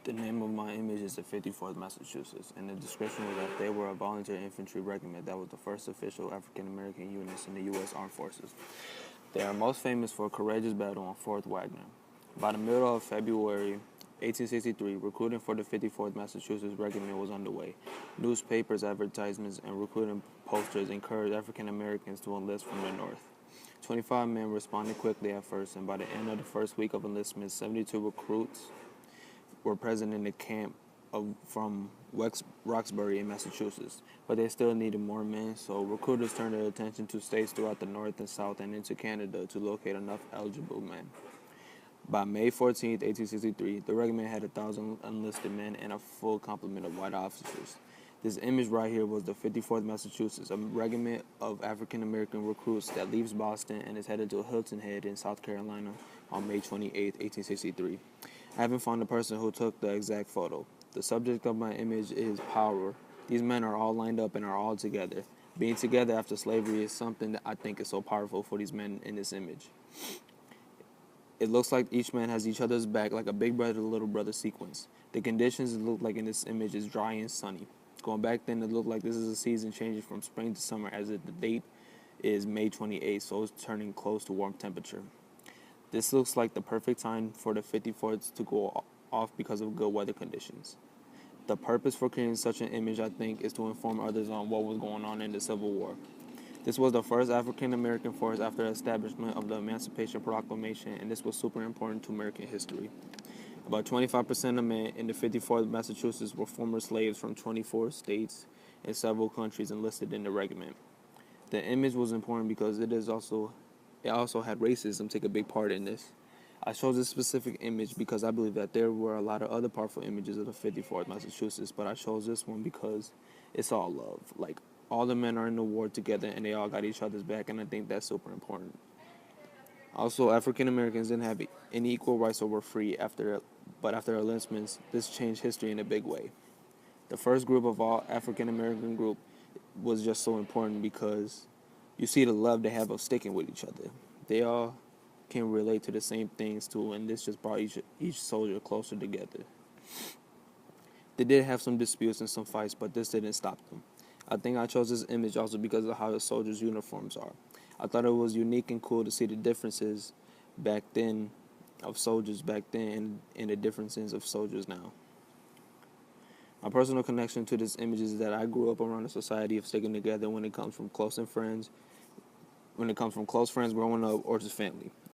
The name of my image is the 54th Massachusetts, and the description was that they were a volunteer infantry regiment that was the first official African American units in the U.S. Armed Forces. They are most famous for a courageous battle on Fort Wagner. By the middle of February 1863, recruiting for the 54th Massachusetts Regiment was underway. Newspapers, advertisements, and recruiting posters encouraged African Americans to enlist from the North. 25 men responded quickly at first, and by the end of the first week of enlistment, 72 recruits were present in the camp from Roxbury in Massachusetts, but they still needed more men, so recruiters turned their attention to states throughout the North and South and into Canada to locate enough eligible men. By May 14, 1863, the regiment had 1,000 enlisted men and a full complement of white officers. This image right here was the 54th Massachusetts, a regiment of African American recruits that leaves Boston and is headed to Hilton Head in South Carolina on May 28, 1863. I haven't found the person who took the exact photo. The subject of my image is power. These men are all lined up and are all together. Being together after slavery is something that I think is so powerful for these men in this image. It looks like each man has each other's back like a big brother, little brother sequence. The conditions it look like in this image is dry and sunny. Going back then, it looked like this is a season changing from spring to summer as the date is May 28th, so it's turning close to warm temperature. This looks like the perfect time for the 54th to go off because of good weather conditions. The purpose for creating such an image, I think, is to inform others on what was going on in the Civil War. This was the first African American force after the establishment of the Emancipation Proclamation, and this was super important to American history. About 25% of men in the 54th Massachusetts were former slaves from 24 states and several countries enlisted in the regiment. The image was important because it also had racism take a big part in this. I chose this specific image because I believe that there were a lot of other powerful images of the 54th Massachusetts, but I chose this one because it's all love. Like, all the men are in the war together and they all got each other's back, and I think that's super important. Also, African Americans didn't have any equal rights or were free but after enlistments, this changed history in a big way. The first group of all African American group was just so important because you see the love they have of sticking with each other. They all can relate to the same things too, and this just brought each soldier closer together. They did have some disputes and some fights, but this didn't stop them. I think I chose this image also because of how the soldiers' uniforms are. I thought it was unique and cool to see the differences back then of soldiers back then and the differences of soldiers now. My personal connection to this image is that I grew up around a society of sticking together when it comes from close friends growing up or just family.